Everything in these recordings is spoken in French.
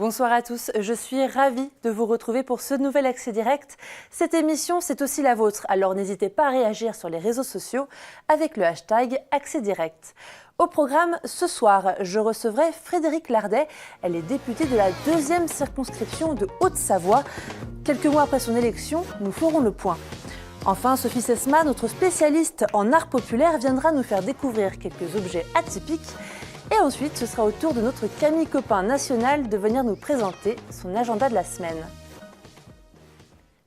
Bonsoir à tous, je suis ravie de vous retrouver pour ce nouvel Accès Direct. Cette émission, c'est aussi la vôtre, alors n'hésitez pas à réagir sur les réseaux sociaux avec le hashtag Accès Direct. Au programme, ce soir, je recevrai Frédérique Lardet. Elle est députée de la 2e circonscription de Haute-Savoie. Quelques mois après son élection, nous ferons le point. Enfin, Sophie Sesma, notre spécialiste en art populaire, viendra nous faire découvrir quelques objets atypiques. Et ensuite, ce sera au tour de notre Camille Copin national de venir nous présenter son agenda de la semaine.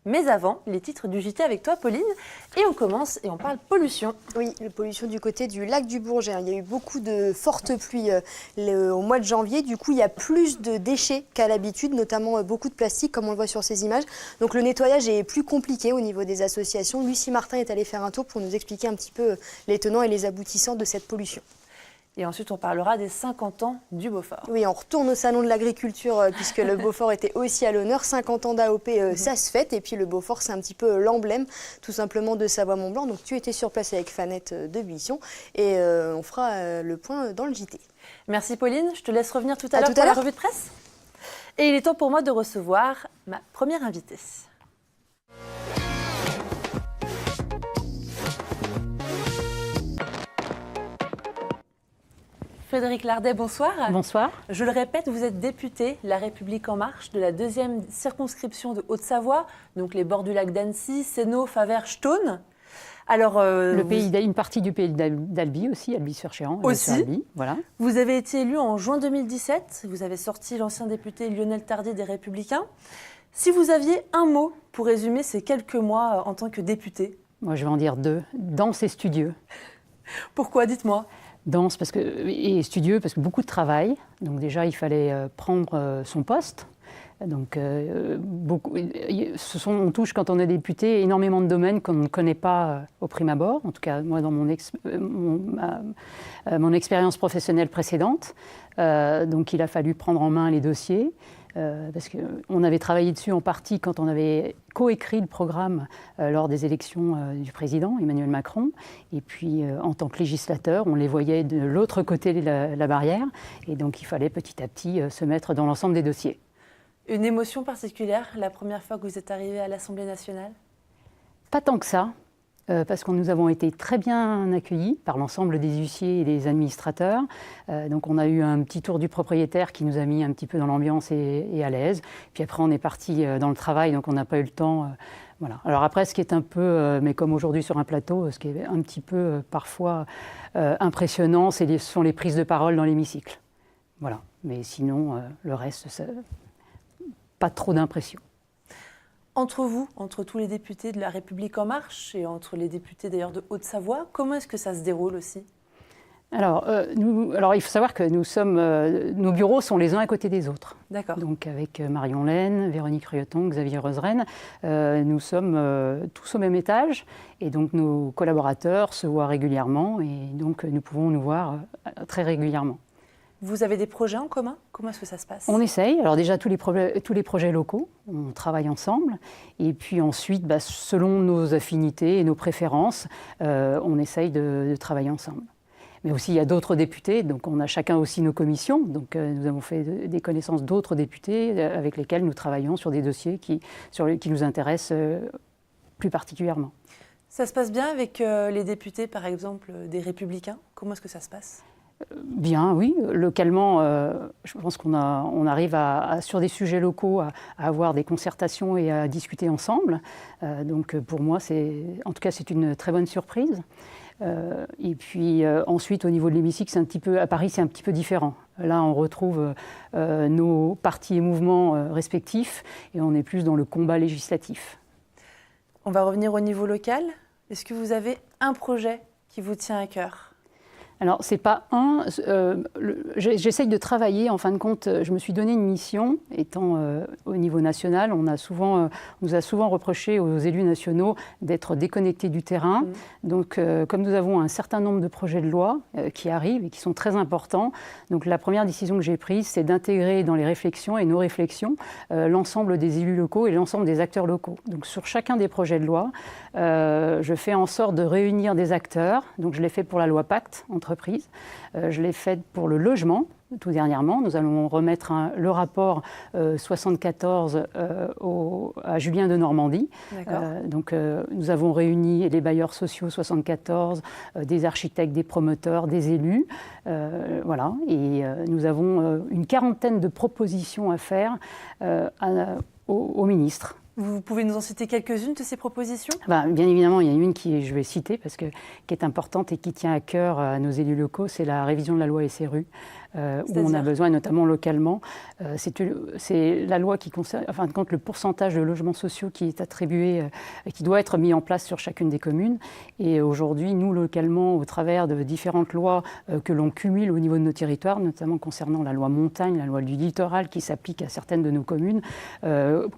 Mais avant, les titres du JT avec toi, Pauline. Et on commence et on parle pollution. Oui, la pollution du côté du lac du Bourget. Il y a eu beaucoup de fortes pluies au mois de janvier. Du coup, il y a plus de déchets qu'à l'habitude, notamment beaucoup de plastique, comme on le voit sur ces images. Donc le nettoyage est plus compliqué au niveau des associations. Lucie Martin est allée faire un tour pour nous expliquer un petit peu les tenants et les aboutissants de cette pollution. Et ensuite, on parlera des 50 ans du Beaufort. Oui, on retourne au salon de l'agriculture puisque le Beaufort était aussi à l'honneur. 50 ans d'AOP, ça se fête. Et puis le Beaufort, c'est un petit peu l'emblème tout simplement de Savoie-Mont-Blanc. Donc tu étais sur place avec Fanette de Buisson et on fera le point dans le JT. Merci Pauline, je te laisse revenir tout à l'heure pour la revue de presse. Et il est temps pour moi de recevoir ma première invitée. Frédérique Lardet, bonsoir. Bonsoir. Je le répète, vous êtes députée La République En Marche de la 2e circonscription de Haute-Savoie, donc les bords du lac d'Annecy, Sénaux, Favert, Stone. Alors, une partie du pays d'Albi aussi, Albi-sur-Chéran. Aussi. Voilà. Vous avez été élu en juin 2017. Vous avez sorti l'ancien député Lionel Tardy des Républicains. Si vous aviez un mot pour résumer ces quelques mois en tant que député. Moi, je vais en dire 2. Dense et studieux. Pourquoi? Dites-moi. Dense et studieux parce que beaucoup de travail. Donc déjà, il fallait prendre son poste. Donc on touche quand on est député énormément de domaines qu'on ne connaît pas au prime abord. En tout cas, moi, dans mon expérience professionnelle précédente. Donc il a fallu prendre en main les dossiers. Parce qu'on avait travaillé dessus en partie quand on avait coécrit le programme lors des élections du président Emmanuel Macron. Et puis, en tant que législateur, on les voyait de l'autre côté de la barrière. Et donc, il fallait petit à petit se mettre dans l'ensemble des dossiers. Une émotion particulière la première fois que vous êtes arrivé à l'Assemblée nationale? Pas tant que ça. Parce que nous avons été très bien accueillis par l'ensemble des huissiers et des administrateurs. Donc on a eu un petit tour du propriétaire qui nous a mis un petit peu dans l'ambiance et à l'aise. Puis après on est parti dans le travail, donc on n'a pas eu le temps. Voilà. Alors après, ce qui est un peu, mais comme aujourd'hui sur un plateau, ce qui est un petit peu parfois impressionnant, ce sont les prises de parole dans l'hémicycle. Voilà. Mais sinon, le reste, pas trop d'impression. Entre vous, entre tous les députés de La République En Marche et entre les députés d'ailleurs de Haute-Savoie, comment est-ce que ça se déroule aussi? Alors, il faut savoir que nos bureaux sont les uns à côté des autres. D'accord. Donc avec Marion Laine, Véronique Rioton, Xavier Roseraine, nous sommes tous au même étage et donc nos collaborateurs se voient régulièrement et donc nous pouvons nous voir très régulièrement. Vous avez des projets en commun? Comment est-ce que ça se passe? On essaye. Alors déjà, tous les projets locaux, on travaille ensemble. Et puis ensuite, selon nos affinités et nos préférences, on essaye de travailler ensemble. Mais aussi, il y a d'autres députés. Donc on a chacun aussi nos commissions. Donc nous avons fait des connaissances d'autres députés avec lesquels nous travaillons sur des dossiers qui nous intéressent plus particulièrement. Ça se passe bien avec les députés, par exemple, des Républicains? Comment est-ce que ça se passe? Bien, oui. Localement, je pense qu'on arrive sur des sujets locaux à avoir des concertations et à discuter ensemble. Donc pour moi, en tout cas, c'est une très bonne surprise. Et puis ensuite, au niveau de l'hémicycle, à Paris, c'est un petit peu différent. Là, on retrouve nos partis et mouvements respectifs et on est plus dans le combat législatif. On va revenir au niveau local. Est-ce que vous avez un projet qui vous tient à cœur? Alors, c'est pas j'essaye de travailler, en fin de compte, je me suis donné une mission, étant au niveau national, on nous a souvent reproché aux élus nationaux d'être déconnectés du terrain. Donc, comme nous avons un certain nombre de projets de loi qui arrivent et qui sont très importants, donc la première décision que j'ai prise, c'est d'intégrer dans les réflexions et nos réflexions l'ensemble des élus locaux et l'ensemble des acteurs locaux. Donc, sur chacun des projets de loi, je fais en sorte de réunir des acteurs. Donc, je l'ai fait pour la loi Pacte, entreprise. Je l'ai fait pour le logement. tout dernièrement. Nous allons remettre le rapport 74 à Julien de Normandie. Donc nous avons réuni les bailleurs sociaux 74, des architectes, des promoteurs, des élus. Voilà. Et nous avons une quarantaine de propositions à faire au ministre. Vous pouvez nous en citer quelques-unes de ces propositions ? Bien évidemment, il y en a une qui je vais citer parce qui est importante et qui tient à cœur à nos élus locaux, c'est la révision de la loi SRU. Où on a besoin, notamment localement. C'est la loi qui concerne, en fin de compte, le pourcentage de logements sociaux qui est attribué, qui doit être mis en place sur chacune des communes. Et aujourd'hui, nous, localement, au travers de différentes lois que l'on cumule au niveau de nos territoires, notamment concernant la loi montagne, la loi du littoral, qui s'applique à certaines de nos communes,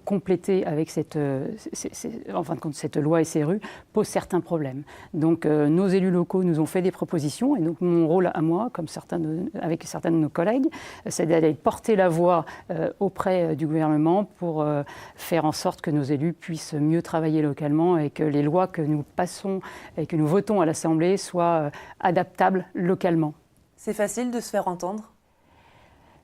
complétée avec en fin de compte, cette loi SRU, pose certains problèmes. Donc, nos élus locaux nous ont fait des propositions, et donc mon rôle à moi, comme avec certains de nos collègues, c'est d'aller porter la voix auprès du gouvernement pour faire en sorte que nos élus puissent mieux travailler localement et que les lois que nous passons et que nous votons à l'Assemblée soient adaptables localement. C'est facile de se faire entendre ?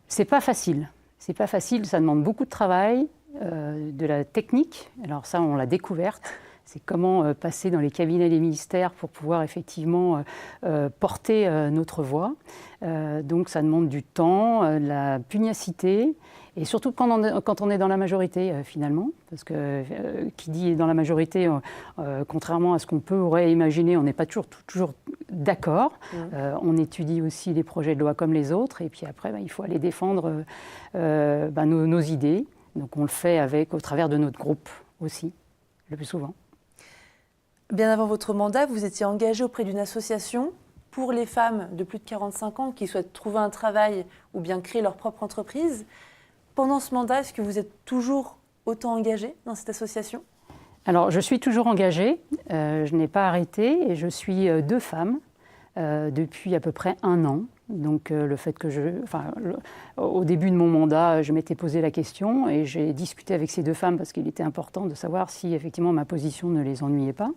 C'est pas facile. C'est pas facile, ça demande beaucoup de travail, de la technique. Alors ça, on l'a découverte. C'est comment passer dans les cabinets des ministères pour pouvoir effectivement porter notre voix. Donc ça demande du temps, de la pugnacité, et surtout quand on est dans la majorité finalement, parce que qui dit dans la majorité, contrairement à ce qu'on aurait imaginé, on n'est pas toujours d'accord. On étudie aussi les projets de loi comme les autres, et puis après il faut aller défendre nos idées. Donc on le fait au travers de notre groupe aussi, le plus souvent. Bien avant votre mandat, vous étiez engagé auprès d'une association pour les femmes de plus de 45 ans qui souhaitent trouver un travail ou bien créer leur propre entreprise. Pendant ce mandat, est-ce que vous êtes toujours autant engagé dans cette association ? Alors, je suis toujours engagée. Je n'ai pas arrêté et je suis 2 femmes depuis à peu près 1 an. Donc le fait que au début de mon mandat, je m'étais posé la question et j'ai discuté avec ces 2 femmes parce qu'il était important de savoir si effectivement ma position ne les ennuyait pas.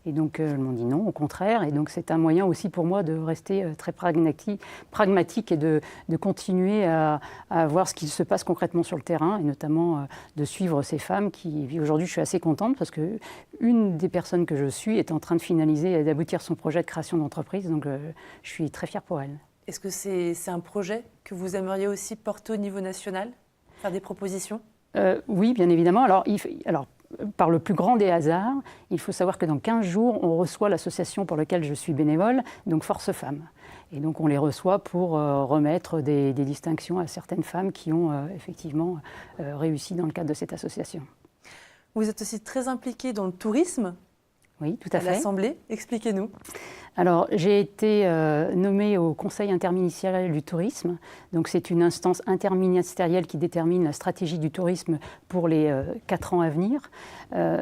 Et donc elles m'ont dit non, au contraire. Et donc c'est un moyen aussi pour moi de rester très pragmatique et de continuer à voir ce qui se passe concrètement sur le terrain et notamment de suivre ces femmes qui, aujourd'hui, je suis assez contente parce que une des personnes que je suis est en train de finaliser et d'aboutir son projet de création d'entreprise. Donc je suis très fière pour elle. Est-ce que c'est un projet que vous aimeriez aussi porter au niveau national, faire des propositions ? Oui, bien évidemment. Alors, par le plus grand des hasards, il faut savoir que dans 15 jours, on reçoit l'association pour laquelle je suis bénévole, donc Force Femmes. Et donc on les reçoit pour remettre des distinctions à certaines femmes qui ont effectivement réussi dans le cadre de cette association. Vous êtes aussi très impliquée dans le tourisme. Oui, tout à fait. À l'Assemblée, expliquez-nous. Alors, j'ai été nommée au Conseil interministériel du tourisme. Donc, c'est une instance interministérielle qui détermine la stratégie du tourisme pour les 4 ans à venir.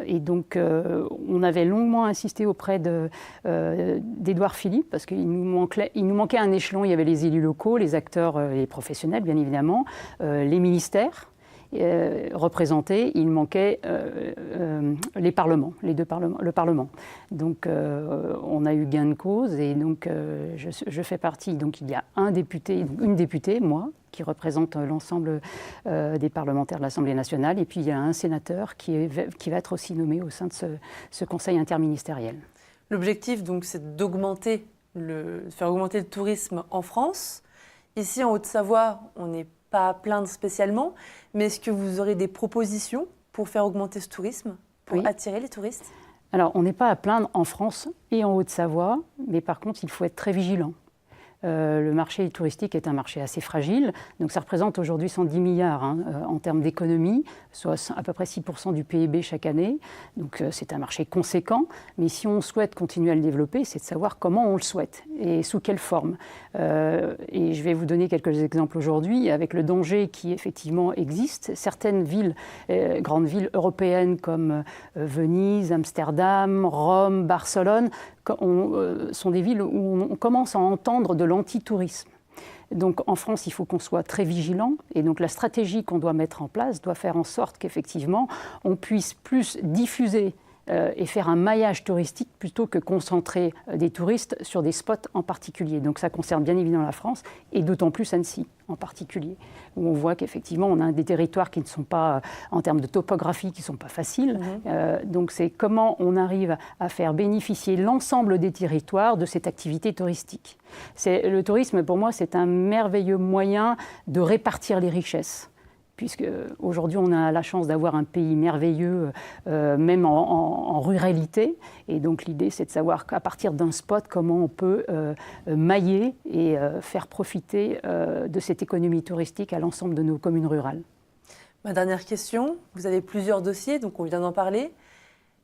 Et donc, on avait longuement insisté auprès d'Édouard Philippe parce qu'il nous manquait un échelon. Il y avait les élus locaux, les acteurs, les professionnels, bien évidemment, les ministères. Représentés, il manquait les parlements, le Parlement. Donc on a eu gain de cause et donc je fais partie. Donc il y a une députée, moi, qui représente l'ensemble des parlementaires de l'Assemblée nationale, et puis il y a un sénateur qui va être aussi nommé au sein de ce conseil interministériel. L'objectif donc c'est de faire augmenter le tourisme en France. Ici en Haute-Savoie, on n'est pas à plaindre spécialement, mais est-ce que vous aurez des propositions pour faire augmenter ce tourisme, pour attirer les touristes ? Alors, on n'est pas à plaindre en France et en Haute-Savoie, mais par contre, il faut être très vigilant. Le marché touristique est un marché assez fragile, donc ça représente aujourd'hui 110 milliards en termes d'économie, soit à peu près 6% du PIB chaque année. Donc c'est un marché conséquent, mais si on souhaite continuer à le développer, c'est de savoir comment on le souhaite et sous quelle forme. Et je vais vous donner quelques exemples aujourd'hui, avec le danger qui effectivement existe. Certaines villes, grandes villes européennes comme Venise, Amsterdam, Rome, Barcelone, sont des villes où on commence à entendre de l'anti-tourisme. Donc en France, il faut qu'on soit très vigilant et donc la stratégie qu'on doit mettre en place doit faire en sorte qu'effectivement on puisse plus diffuser et faire un maillage touristique plutôt que concentrer des touristes sur des spots en particulier. Donc ça concerne bien évidemment la France et d'autant plus Annecy en particulier, où on voit qu'effectivement on a des territoires qui ne sont pas, en termes de topographie, qui ne sont pas faciles. Donc c'est comment on arrive à faire bénéficier l'ensemble des territoires de cette activité touristique. Le tourisme, pour moi, c'est un merveilleux moyen de répartir les richesses. Puisque aujourd'hui on a la chance d'avoir un pays merveilleux, même en ruralité. Et donc l'idée, c'est de savoir qu'à partir d'un spot, comment on peut mailler et faire profiter de cette économie touristique à l'ensemble de nos communes rurales. Ma dernière question, vous avez plusieurs dossiers, donc on vient d'en parler.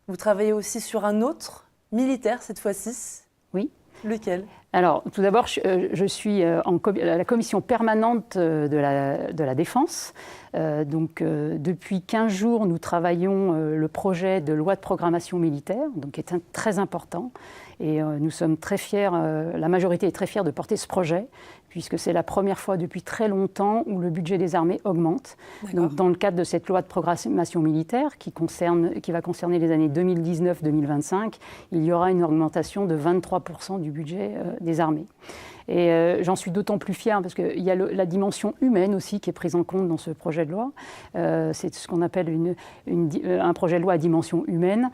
Vous travaillez aussi sur un autre, militaire cette fois-ci. Oui. Lequel ? Alors, tout d'abord, je suis à la commission permanente de la Défense. Depuis 15 jours, nous travaillons le projet de loi de programmation militaire, donc qui est très important. Et nous sommes très fiers, la majorité est très fière de porter ce projet, puisque c'est la première fois depuis très longtemps où le budget des armées augmente. Donc, dans le cadre de cette loi de programmation militaire qui va concerner les années 2019-2025, il y aura une augmentation de 23% du budget des armées. Et j'en suis d'autant plus fière parce qu'il y a la dimension humaine aussi qui est prise en compte dans ce projet de loi. C'est ce qu'on appelle un projet de loi à dimension humaine,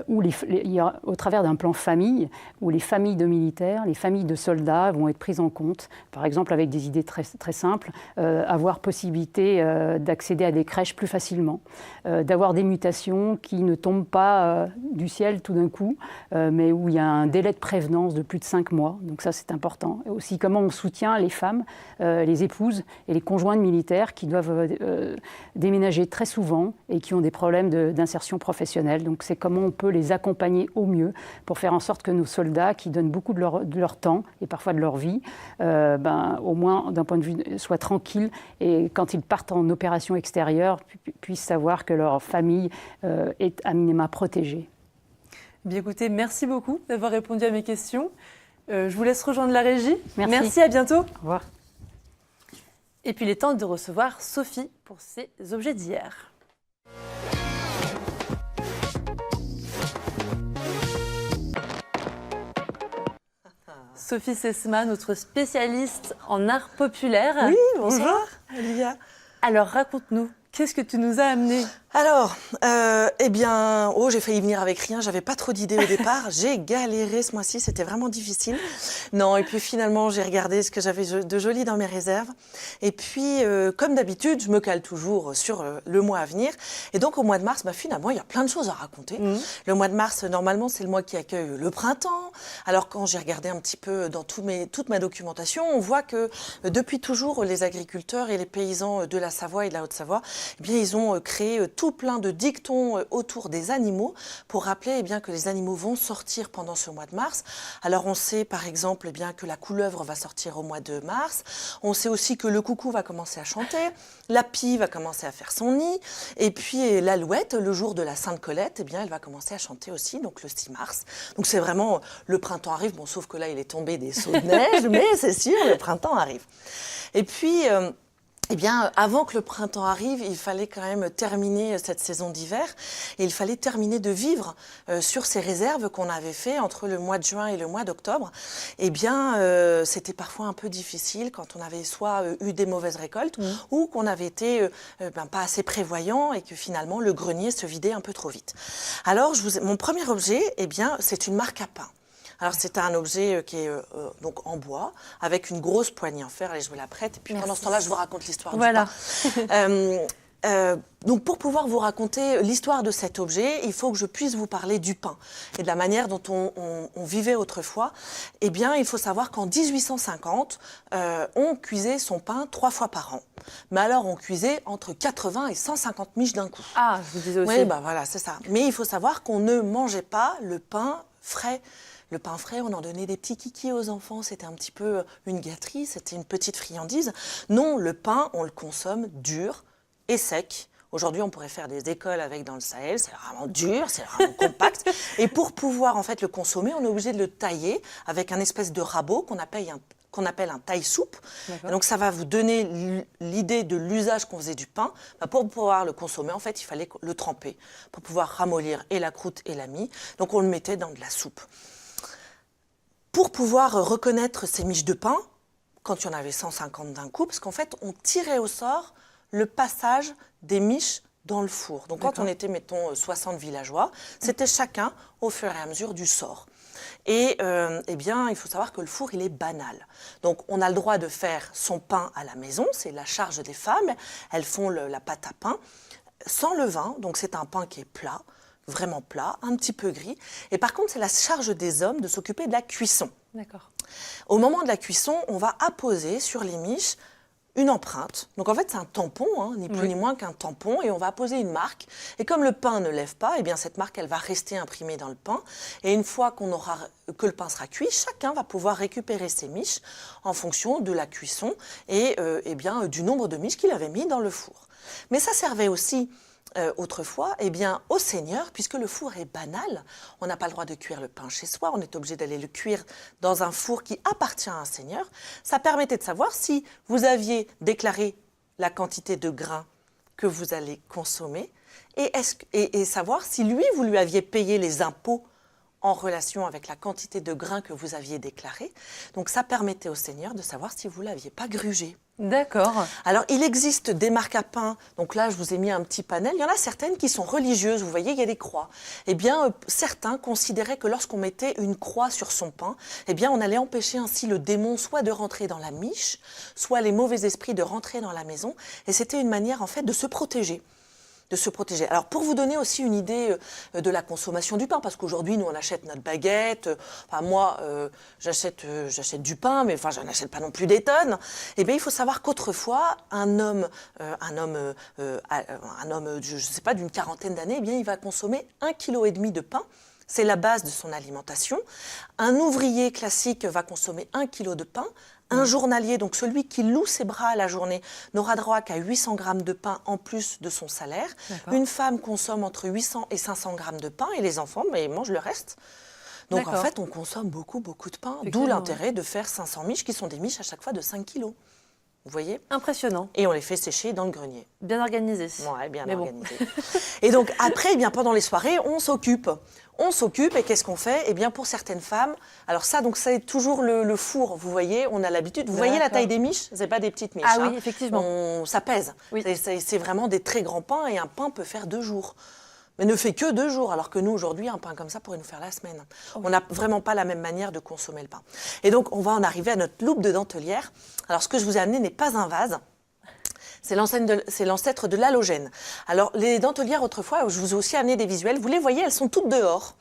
où il y a, au travers d'un plan famille, où les familles de militaires, les familles de soldats vont être prises en compte. Par exemple, avec des idées très, très simples, avoir possibilité d'accéder à des crèches plus facilement, d'avoir des mutations qui ne tombent pas du ciel tout d'un coup, mais où il y a un délai de prévenance de plus de 5 mois. Donc ça, c'est important. Aussi comment on soutient les femmes, les épouses et les conjointes militaires qui doivent déménager très souvent et qui ont des problèmes d'insertion professionnelle. Donc c'est comment on peut les accompagner au mieux pour faire en sorte que nos soldats, qui donnent beaucoup de leur temps et parfois de leur vie, au moins d'un point de vue, soient tranquilles et quand ils partent en opération extérieure, puissent savoir que leur famille est à minima protégée. Bien écoutez, merci beaucoup d'avoir répondu à mes questions. Je vous laisse rejoindre la régie. Merci, à bientôt. Au revoir. Et puis il est temps de recevoir Sophie pour ses objets d'hier. Sophie Sesma, notre spécialiste en art populaire. Oui, bonsoir, Olivia. Alors raconte-nous, qu'est-ce que tu nous as amené ? Alors, j'ai failli venir avec rien, j'avais pas trop d'idées au départ, j'ai galéré ce mois-ci, c'était vraiment difficile. Non, et puis finalement, j'ai regardé ce que j'avais de joli dans mes réserves. Et puis, comme d'habitude, je me cale toujours sur le mois à venir. Et donc, au mois de mars, finalement, il y a plein de choses à raconter. Le mois de mars, normalement, c'est le mois qui accueille le printemps. Alors, quand j'ai regardé un petit peu dans toute ma documentation, on voit que depuis toujours, les agriculteurs et les paysans de la Savoie et de la Haute-Savoie, ils ont créé tout plein de dictons autour des animaux pour rappeler que les animaux vont sortir pendant ce mois de mars. Alors on sait par exemple que la couleuvre va sortir au mois de mars. On sait aussi que le coucou va commencer à chanter, la pie va commencer à faire son nid, et puis l'alouette, le jour de la Sainte Colette, elle va commencer à chanter aussi, donc le 6 mars. Donc c'est vraiment, le printemps arrive, sauf que là il est tombé des seaux de neige, mais c'est sûr, le printemps arrive. Et puis... avant que le printemps arrive, il fallait quand même terminer cette saison d'hiver et il fallait terminer de vivre sur ces réserves qu'on avait fait entre le mois de juin et le mois d'octobre. C'était parfois un peu difficile quand on avait soit eu des mauvaises récoltes ou qu'on avait été pas assez prévoyant et que finalement le grenier se vidait un peu trop vite. Alors, mon premier objet, c'est une marque à pain. Alors, c'est un objet qui est donc en bois, avec une grosse poignée en fer. Allez, je vous la prête. Et puis, pendant ce temps-là, je vous raconte l'histoire du pain. Donc, pour pouvoir vous raconter l'histoire de cet objet, il faut que je puisse vous parler du pain et de la manière dont on vivait autrefois. Il faut savoir qu'en 1850, on cuisait son pain 3 fois par an. Mais alors, on cuisait entre 80 et 150 miches d'un coup. Ah, je vous disais aussi. Oui, voilà, c'est ça. Mais il faut savoir qu'on ne mangeait pas le pain frais. Le pain frais, on en donnait des petits kikis aux enfants, c'était un petit peu une gâterie, c'était une petite friandise. Non, le pain, on le consomme dur et sec. Aujourd'hui, on pourrait faire des écoles avec dans le Sahel, c'est vraiment dur, c'est vraiment compact. Et pour pouvoir en fait le consommer, on est obligé de le tailler avec un espèce de rabot qu'on qu'on appelle un taille-soupe. D'accord. Donc ça va vous donner l'idée de l'usage qu'on faisait du pain. Pour pouvoir le consommer, en fait, il fallait le tremper pour pouvoir ramollir et la croûte et la mie. Donc on le mettait dans de la soupe. Pour pouvoir reconnaître ces miches de pain, quand il y en avait 150 d'un coup, parce qu'en fait, on tirait au sort le passage des miches dans le four. Donc quand on était, mettons, 60 villageois, c'était chacun au fur et à mesure du sort. Et eh bien, il faut savoir que le four, il est banal. Donc, on a le droit de faire son pain à la maison, c'est la charge des femmes. Elles font la pâte à pain sans levain, donc c'est un pain qui est plat, vraiment plat, un petit peu gris. Et par contre, c'est la charge des hommes de s'occuper de la cuisson. D'accord. Au moment de la cuisson, on va apposer sur les miches une empreinte. Donc en fait, c'est un tampon, hein, ni plus ni moins qu'un tampon, et on va apposer une marque. Et comme le pain ne lève pas, eh bien cette marque, elle va rester imprimée dans le pain. Et une fois que le pain sera cuit, chacun va pouvoir récupérer ses miches en fonction de la cuisson et eh bien, du nombre de miches qu'il avait mis dans le four. Mais ça servait aussi autrefois, eh bien, au seigneur, puisque le four est banal, on n'a pas le droit de cuire le pain chez soi, on est obligé d'aller le cuire dans un four qui appartient à un seigneur. Ça permettait de savoir si vous aviez déclaré la quantité de grains que vous allez consommer et savoir si vous lui aviez payé les impôts en relation avec la quantité de grains que vous aviez déclaré. Donc ça permettait au seigneur de savoir si vous ne l'aviez pas grugé. D'accord. Alors, il existe des marques à pain. Donc là, je vous ai mis un petit panel. Il y en a certaines qui sont religieuses. Vous voyez, il y a des croix. Eh bien, certains considéraient que lorsqu'on mettait une croix sur son pain, eh bien, on allait empêcher ainsi le démon soit de rentrer dans la miche, soit les mauvais esprits de rentrer dans la maison. Et c'était une manière, en fait, de se protéger. Alors, pour vous donner aussi une idée de la consommation du pain, parce qu'aujourd'hui, nous, on achète notre baguette. Enfin, moi, j'achète du pain, mais enfin, je n'achète pas non plus des tonnes. Eh bien, il faut savoir qu'autrefois, un homme, je ne sais pas, d'une quarantaine d'années, eh bien, il va consommer 1,5 kg de pain. C'est la base de son alimentation. Un ouvrier classique va consommer 1 kg de pain. Un journalier, donc celui qui loue ses bras à la journée, n'aura droit qu'à 800 grammes de pain en plus de son salaire. Une femme consomme entre 800 et 500 grammes de pain et les enfants mangent le reste. Donc en fait, on consomme beaucoup de pain. D'où l'intérêt de faire 500 miches qui sont des miches à chaque fois de 5 kilos. Vous voyez ? Impressionnant. Et on les fait sécher dans le grenier. Bien organisé. Ouais, bien Mais organisé. Et donc après, eh bien, pendant les soirées, on s'occupe. Et qu'est-ce qu'on fait ? Eh bien, pour certaines femmes, alors ça, donc c'est toujours le four, vous voyez, on a l'habitude. Vous voyez la taille des miches ? C'est pas des petites miches. Ah oui, effectivement. Ça pèse. Oui. C'est vraiment des très grands pains et un pain peut faire 2 jours. Mais ne fait que 2 jours, alors que nous, aujourd'hui, un pain comme ça pourrait nous faire la semaine. On n'a vraiment pas la même manière de consommer le pain. Et donc, on va en arriver à notre loupe de dentelière. Alors, ce que je vous ai amené n'est pas un vase. C'est l'ancêtre de l'halogène. Alors, les dentelières, autrefois, je vous ai aussi amené des visuels. Vous les voyez, elles sont toutes dehors.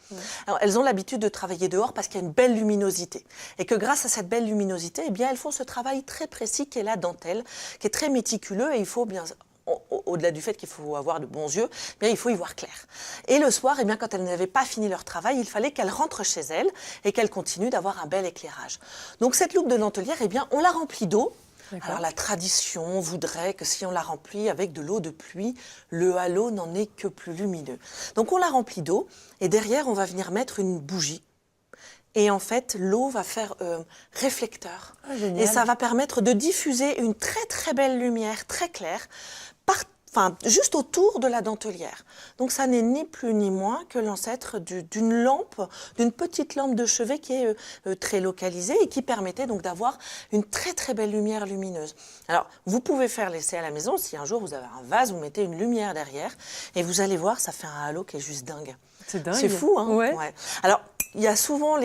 Alors, elles ont l'habitude de travailler dehors parce qu'il y a une belle luminosité. Et que grâce à cette belle luminosité, eh bien, elles font ce travail très précis qu'est la dentelle, qui est très méticuleux. Et il faut bien... Au-delà du fait qu'il faut avoir de bons yeux, eh bien, il faut y voir clair. Et le soir, eh bien, quand elles n'avaient pas fini leur travail, il fallait qu'elles rentrent chez elles et qu'elles continuent d'avoir un bel éclairage. Donc cette loupe de dentelière, eh bien, on la remplit d'eau. Alors la tradition voudrait que si on la remplit avec de l'eau de pluie, le halo n'en est que plus lumineux. Donc on la remplit d'eau et derrière, on va venir mettre une bougie. Et en fait, l'eau va faire réflecteur. Et ça va permettre de diffuser une très très belle lumière, très claire, juste autour de la dentelière. Donc ça n'est ni plus ni moins que l'ancêtre d'une lampe, d'une petite lampe de chevet qui est très localisée et qui permettait donc d'avoir une très très belle lumière lumineuse. Alors, vous pouvez faire l'essai à la maison. Si un jour vous avez un vase, vous mettez une lumière derrière et vous allez voir, ça fait un halo qui est juste dingue. C'est dingue. C'est fou, hein ? Ouais. Alors, il y a souvent,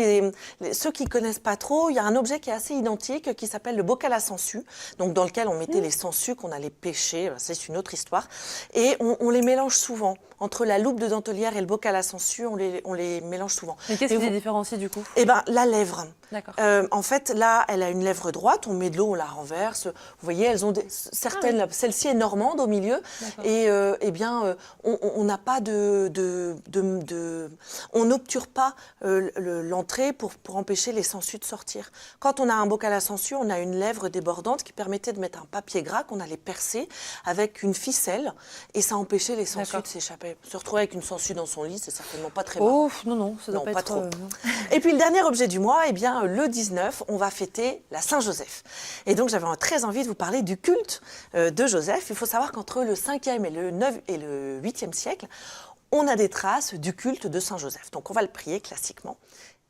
ceux qui ne connaissent pas trop, il y a un objet qui est assez identique qui s'appelle le bocal à sangsues, donc dans lequel on mettait les sangsues qu'on allait pêcher, c'est une autre histoire. Et on les mélange souvent. Entre la loupe de dentelière et le bocal à sangsues, on les mélange souvent. Mais qu'est-ce qui les différencie du coup ? Eh bien, la lèvre. D'accord. En fait, là, elle a une lèvre droite, on met de l'eau, on la renverse. Vous voyez, elles ont certaines. Celle-ci est normande au milieu. Et eh bien, on n'a pas on n'obture pas l'entrée pour empêcher les sangsues de sortir. Quand on a un bocal à sangsues, on a une lèvre débordante qui permettait de mettre un papier gras qu'on allait percer avec une ficelle et ça empêchait les sangsues de s'échapper. Se retrouver avec une sangsue dans son lit, c'est certainement pas très bon. Oh, non, ça doit Non, pas être... trop. Et puis le dernier objet du mois, eh bien, le 19, on va fêter la Saint-Joseph. Et donc j'avais très envie de vous parler du culte de Joseph. Il faut savoir qu'entre le 5e et le 9 et le 8e siècle, on a des traces du culte de Saint-Joseph. Donc on va le prier classiquement.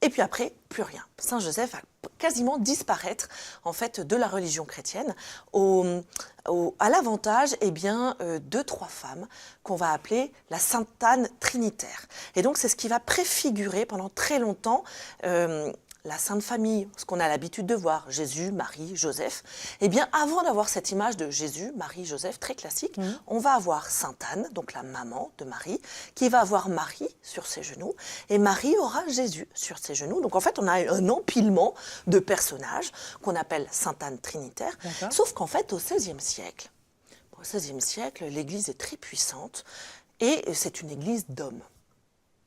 Et puis après, plus rien. Saint-Joseph va quasiment disparaître en fait de la religion chrétienne à l'avantage de 3 femmes qu'on va appeler la Sainte Anne Trinitaire. Et donc c'est ce qui va préfigurer pendant très longtemps la Sainte Famille, ce qu'on a l'habitude de voir, Jésus, Marie, Joseph. Eh bien, avant d'avoir cette image de Jésus, Marie, Joseph, très classique, on va avoir Sainte Anne, donc la maman de Marie, qui va avoir Marie sur ses genoux, et Marie aura Jésus sur ses genoux. Donc en fait, on a un empilement de personnages qu'on appelle Sainte Anne Trinitaire, sauf qu'en fait, au XVIe siècle, l'Église est très puissante, et c'est une Église d'hommes.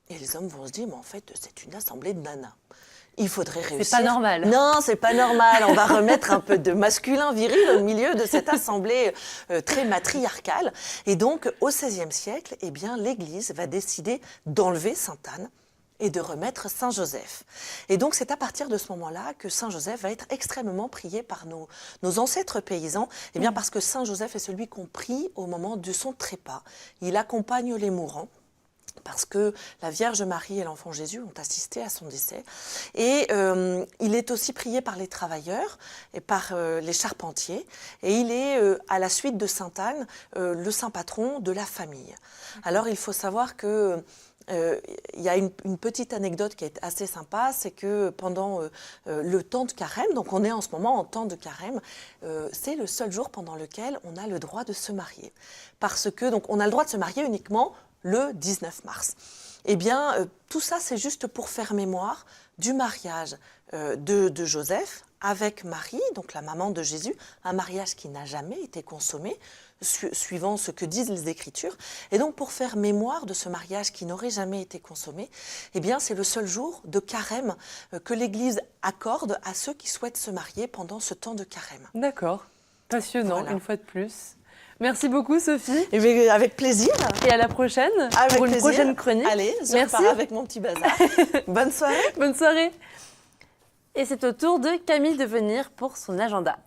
Et les hommes vont se dire, mais en fait, c'est une assemblée de nanas. Il faudrait réussir. C'est pas normal. Non, c'est pas normal. On va remettre un peu de masculin viril au milieu de cette assemblée très matriarcale. Et donc, au XVIe siècle, eh bien, l'Église va décider d'enlever Sainte Anne et de remettre Saint Joseph. Et donc, c'est à partir de ce moment-là que Saint Joseph va être extrêmement prié par nos ancêtres paysans, eh bien, parce que Saint Joseph est celui qu'on prie au moment de son trépas. Il accompagne les mourants, parce que la Vierge Marie et l'enfant Jésus ont assisté à son décès. Et il est aussi prié par les travailleurs et par les charpentiers. Et il est, à la suite de Sainte Anne, le saint patron de la famille. Alors, il faut savoir que il y a une petite anecdote qui est assez sympa, c'est que pendant le temps de carême, donc on est en ce moment en temps de carême, c'est le seul jour pendant lequel on a le droit de se marier. Parce que, donc, on a le droit de se marier uniquement le 19 mars. Eh bien, tout ça, c'est juste pour faire mémoire du mariage de Joseph avec Marie, donc la maman de Jésus, un mariage qui n'a jamais été consommé, suivant ce que disent les Écritures. Et donc, pour faire mémoire de ce mariage qui n'aurait jamais été consommé, eh bien, c'est le seul jour de carême que l'Église accorde à ceux qui souhaitent se marier pendant ce temps de carême. D'accord. Passionnant, Voilà. une fois de plus. Merci beaucoup, Sophie. Et bien, avec plaisir. Et à la prochaine Avec pour une plaisir. prochaine chronique. Allez, je Merci. repars avec mon petit bazar. Bonne soirée. Bonne soirée. Et c'est au tour de Camille de venir pour son agenda.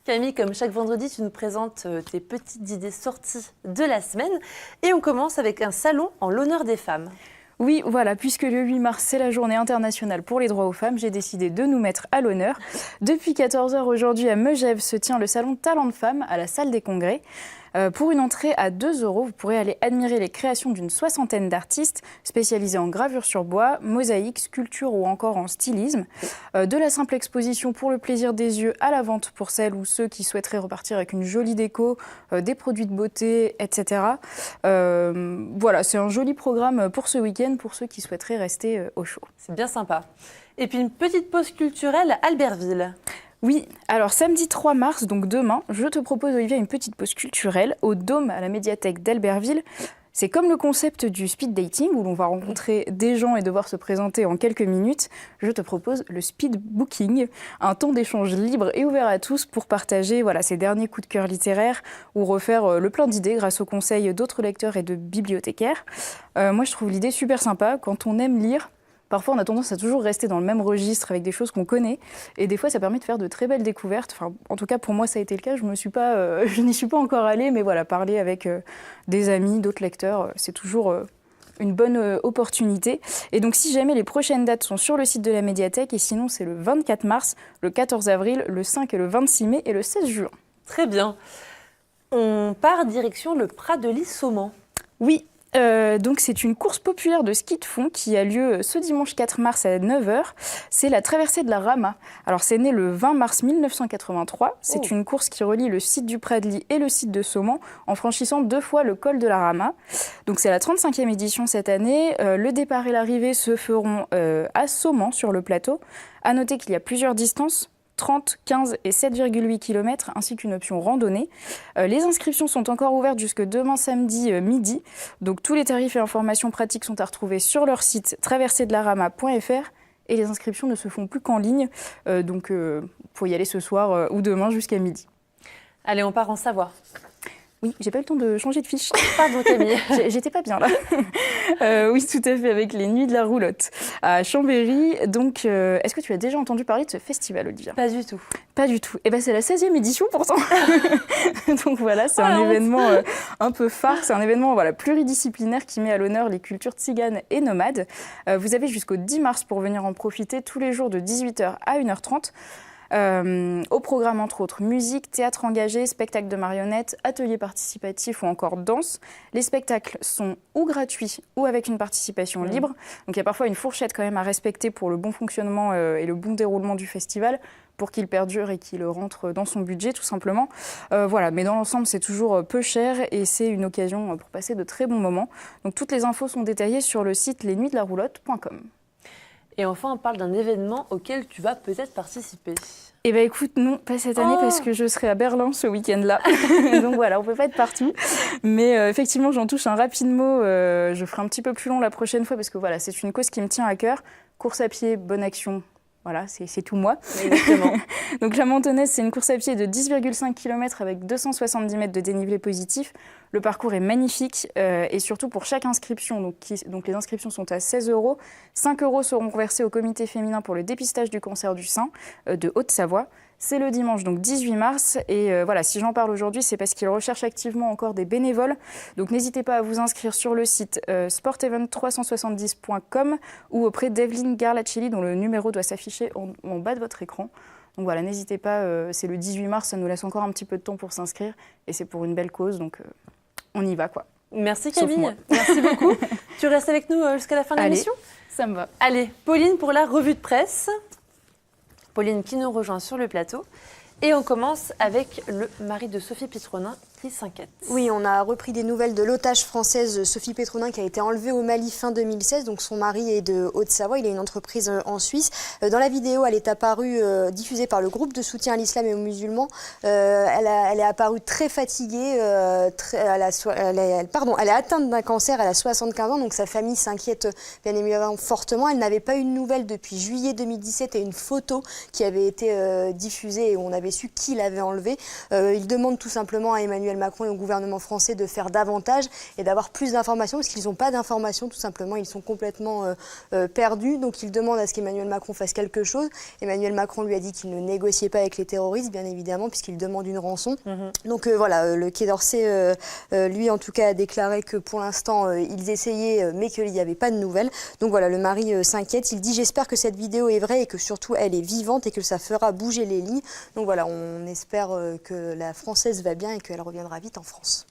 Camille, comme chaque vendredi, tu nous présentes tes petites idées sorties de la semaine. Et on commence avec un salon en l'honneur des femmes. Oui, voilà, puisque le 8 mars, c'est la journée internationale pour les droits aux femmes, j'ai décidé de nous mettre à l'honneur. Depuis 14h aujourd'hui, à Megève se tient le salon Talent de Femmes à la salle des congrès. Pour une entrée à 2 €, vous pourrez aller admirer les créations d'une 60aine d'artistes spécialisés en gravure sur bois, mosaïque, sculpture ou encore en stylisme. De la simple exposition pour le plaisir des yeux à la vente pour celles ou ceux qui souhaiteraient repartir avec une jolie déco, des produits de beauté, etc. Voilà, c'est un joli programme pour ce week-end pour ceux qui souhaiteraient rester au chaud. C'est bien sympa. Et puis une petite pause culturelle à Albertville. Oui, alors samedi 3 mars, donc demain, je te propose, Olivia, une petite pause culturelle au Dôme à la médiathèque d'Albertville. C'est comme le concept du speed dating où l'on va rencontrer des gens et devoir se présenter en quelques minutes. Je te propose le speed booking, un temps d'échange libre et ouvert à tous pour partager ses derniers coups de cœur littéraires ou refaire le plein d'idées grâce aux conseils d'autres lecteurs et de bibliothécaires. Moi, je trouve l'idée super sympa. Quand on aime lire, parfois, on a tendance à toujours rester dans le même registre avec des choses qu'on connaît. Et des fois, ça permet de faire de très belles découvertes. Enfin, en tout cas, pour moi, ça a été le cas. Je n'y suis pas encore allée. Mais voilà, parler avec des amis, d'autres lecteurs, c'est toujours une bonne opportunité. Et donc, si jamais les prochaines dates sont sur le site de la médiathèque, et sinon, c'est le 24 mars, le 14 avril, le 5 et le 26 mai et le 16 juin. Très bien. On part direction le Prat de Lys-Saumon. Oui. Donc c'est une course populaire de ski de fond qui a lieu ce dimanche 4 mars à 9h. C'est la traversée de la Rama. Alors c'est né le 20 mars 1983. C'est une course qui relie le site du Prat de Lys et le site de Saumon en franchissant 2 fois le col de la Rama. Donc c'est la 35e édition cette année. Le départ et l'arrivée se feront à Saumon sur le plateau. À noter qu'il y a plusieurs distances. 30, 15 et 7,8 km, ainsi qu'une option randonnée. Les inscriptions sont encore ouvertes jusque demain samedi midi. Donc tous les tarifs et informations pratiques sont à retrouver sur leur site traversedelarama.fr et les inscriptions ne se font plus qu'en ligne. Donc vous pouvez y aller ce soir ou demain jusqu'à midi. Allez, on part en Savoie. Oui, j'ai pas eu le temps de changer de fiche. Pardon Camille. J'étais pas bien là. Oui, tout à fait, avec les Nuits de la Roulotte à Chambéry. Donc, est-ce que tu as déjà entendu parler de ce festival, Olivia? Pas du tout. Pas du tout. Eh ben, c'est la 16e édition pourtant. Donc voilà, c'est un événement un peu phare. C'est un événement pluridisciplinaire qui met à l'honneur les cultures tziganes et nomades. Vous avez jusqu'au 10 mars pour venir en profiter tous les jours de 18h à 1h30. Au programme, entre autres, musique, théâtre engagé, spectacle de marionnettes, ateliers participatifs ou encore danse. Les spectacles sont ou gratuits ou avec une participation libre. Donc il y a parfois une fourchette quand même à respecter pour le bon fonctionnement et le bon déroulement du festival, pour qu'il perdure et qu'il rentre dans son budget, tout simplement. Mais dans l'ensemble, c'est toujours peu cher et c'est une occasion pour passer de très bons moments. Donc toutes les infos sont détaillées sur le site lesnuitsdelaroulotte.com. Et enfin, on parle d'un événement auquel tu vas peut-être participer. Eh bien écoute, non, pas cette année parce que je serai à Berlin ce week-end-là. Donc voilà, on ne peut pas être partout. Mais effectivement, j'en touche un rapide mot. Je ferai un petit peu plus long la prochaine fois parce que voilà, c'est une cause qui me tient à cœur. Course à pied, bonne action. Voilà, c'est tout moi. Exactement. Donc la Mentonnaise, c'est une course à pied de 10,5 km avec 270 mètres de dénivelé positif. Le parcours est magnifique et surtout pour chaque inscription, donc les inscriptions sont à 16 €. 5 € seront reversés au comité féminin pour le dépistage du cancer du sein de Haute-Savoie. C'est le dimanche, donc 18 mars. Et si j'en parle aujourd'hui, c'est parce qu'ils recherchent activement encore des bénévoles. Donc n'hésitez pas à vous inscrire sur le site sportevent370.com ou auprès d'Evelyne Garlachelli, dont le numéro doit s'afficher en bas de votre écran. Donc voilà, n'hésitez pas, c'est le 18 mars, ça nous laisse encore un petit peu de temps pour s'inscrire. Et c'est pour une belle cause, donc on y va quoi. Merci Sauf Camille, moi. merci beaucoup. Tu restes avec nous jusqu'à la fin de l'émission ? Ça me va. Allez, Pauline pour la revue de presse. Pauline qui nous rejoint sur le plateau. Et on commence avec le mari de Sophie Pétronin qui s'inquiète. Oui, on a repris des nouvelles de l'otage française Sophie Pétronin qui a été enlevée au Mali fin 2016. Donc son mari est de Haute-Savoie, il a une entreprise en Suisse. Dans la vidéo, elle est apparue, diffusée par le groupe de soutien à l'islam et aux musulmans. Elle est apparue très fatiguée. Elle est atteinte d'un cancer, elle a 75 ans, donc sa famille s'inquiète bien évidemment fortement. Elle n'avait pas eu de nouvelles depuis juillet 2017 et une photo qui avait été diffusée et où on avait su qui l'avait enlevée. Il demande tout simplement à Emmanuel Macron et au gouvernement français de faire davantage et d'avoir plus d'informations parce qu'ils n'ont pas d'informations tout simplement, ils sont complètement perdus. Donc il demande à ce qu'Emmanuel Macron fasse quelque chose. Emmanuel Macron lui a dit qu'il ne négociait pas avec les terroristes, bien évidemment, puisqu'il demande une rançon. Donc le Quai d'Orsay, lui en tout cas, a déclaré que pour l'instant ils essayaient mais qu'il n'y avait pas de nouvelles. Donc voilà, le mari s'inquiète. Il dit: j'espère que cette vidéo est vraie et que surtout elle est vivante et que ça fera bouger les lignes. Donc voilà, on espère que la Française va bien et qu'elle reviendra vite en France.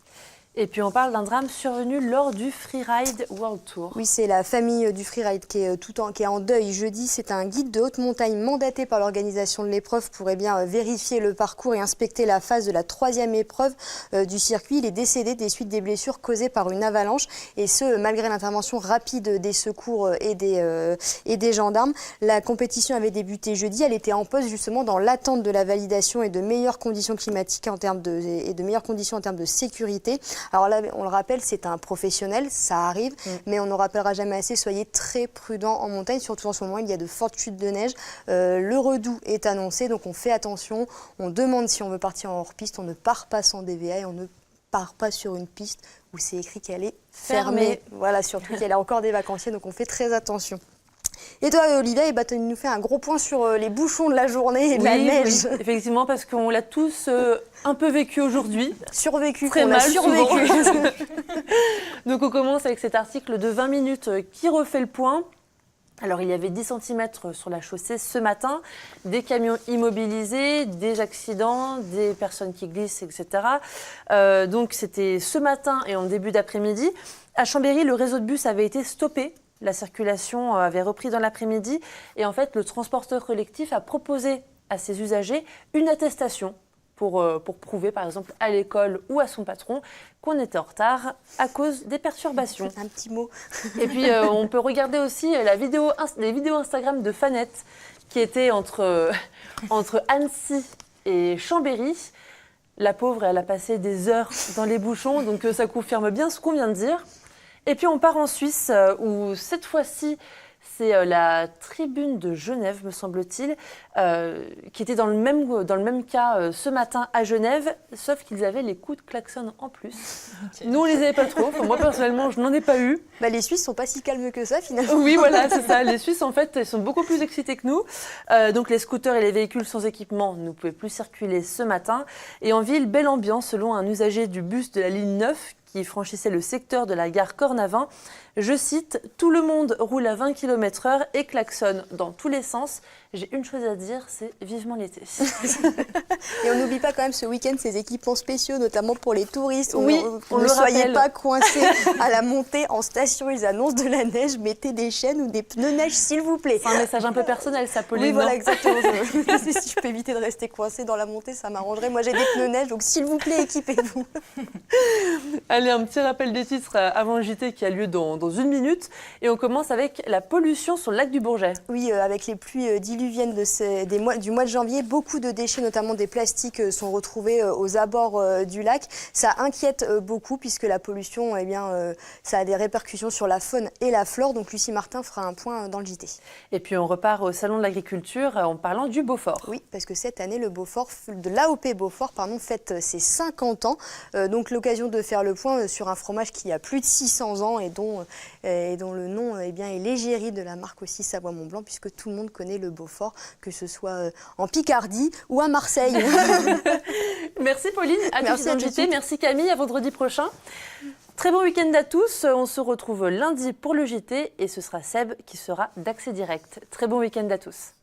Et puis on parle d'un drame survenu lors du Freeride World Tour. Oui, c'est la famille du Freeride qui est en deuil jeudi. C'est un guide de haute montagne mandaté par l'organisation de l'épreuve pour vérifier le parcours et inspecter la phase de la 3e épreuve du circuit. Il est décédé des suites des blessures causées par une avalanche et ce, malgré l'intervention rapide des secours et des gendarmes. La compétition avait débuté jeudi. Elle était en pause justement dans l'attente de la validation et de meilleures conditions climatiques et de meilleures conditions en termes de sécurité. Alors là, on le rappelle, c'est un professionnel, ça arrive, mais on ne rappellera jamais assez, soyez très prudents en montagne, surtout en ce moment, il y a de fortes chutes de neige. Le redout est annoncé, donc on fait attention, on demande si on veut partir en hors-piste, on ne part pas sans DVA et on ne part pas sur une piste où c'est écrit qu'elle est fermée. Voilà, surtout qu'il y a encore des vacanciers, donc on fait très attention. Et toi, Olivia, tu nous fais un gros point sur les bouchons de la journée et de la neige. Oui, effectivement, parce qu'on l'a tous un peu vécu aujourd'hui. Survécu, très on mal, a survécu. Donc on commence avec cet article de 20 minutes qui refait le point. Alors il y avait 10 cm sur la chaussée ce matin, des camions immobilisés, des accidents, des personnes qui glissent, etc. Donc c'était ce matin et en début d'après-midi. À Chambéry, le réseau de bus avait été stoppé. La circulation avait repris dans l'après-midi et en fait, le transporteur collectif a proposé à ses usagers une attestation pour prouver, par exemple, à l'école ou à son patron qu'on était en retard à cause des perturbations. Un petit mot. Et puis, on peut regarder aussi les vidéos Instagram de Fanette qui étaient entre Annecy et Chambéry. La pauvre, elle a passé des heures dans les bouchons, donc ça confirme bien ce qu'on vient de dire. Et puis on part en Suisse où cette fois-ci, C'est la tribune de Genève, me semble-t-il, qui était dans le même cas ce matin à Genève, sauf qu'ils avaient les coups de klaxon en plus. Okay. Nous, on les avait pas trop. Enfin, moi, personnellement, je n'en ai pas eu. Bah, les Suisses sont pas si calmes que ça, finalement. Oui, voilà, c'est ça. Les Suisses, en fait, ils sont beaucoup plus excités que nous. Donc, les scooters et les véhicules sans équipement ne pouvaient plus circuler ce matin. Et en ville, belle ambiance, selon un usager du bus de la ligne 9, qui franchissait le secteur de la gare Cornavin. Je cite, « Tout le monde roule à 20 km/h et klaxonne dans tous les sens. J'ai une chose à dire, c'est vivement l'été. » Et on n'oublie pas quand même ce week-end ces équipements spéciaux, notamment pour les touristes. Oui, ne soyez pas coincés à la montée en station. Ils annoncent de la neige. Mettez des chaînes ou des pneus neige, s'il vous plaît. C'est un message un peu personnel, ça, Pauline. Oui, voilà, exactement. Si je peux éviter de rester coincée dans la montée, ça m'arrangerait. Moi, j'ai des pneus neige, donc s'il vous plaît, équipez-vous. Allez, un petit rappel des titres avant le JT qui a lieu dans 1 minute. Et on commence avec la pollution sur le lac du Bourget. Oui, avec les pluies diluviennes du mois de janvier, beaucoup de déchets, notamment des plastiques, sont retrouvés aux abords du lac. Ça inquiète beaucoup puisque la pollution, eh bien, ça a des répercussions sur la faune et la flore. Donc Lucie Martin fera un point dans le JT. Et puis on repart au Salon de l'Agriculture en parlant du Beaufort. Oui, parce que cette année, le Beaufort, de l'AOP Beaufort, fête ses 50 ans. Donc l'occasion de faire le point sur un fromage qui a plus de 600 ans et dont le nom est l'égérie de la marque aussi Savoie-Mont-Blanc, puisque tout le monde connaît le Beaufort, que ce soit en Picardie ou à Marseille. Merci Pauline, à tout de suite. Merci Camille, à vendredi prochain. Très bon week-end à tous, on se retrouve lundi pour le JT et ce sera Seb qui sera d'Accès Direct. Très bon week-end à tous.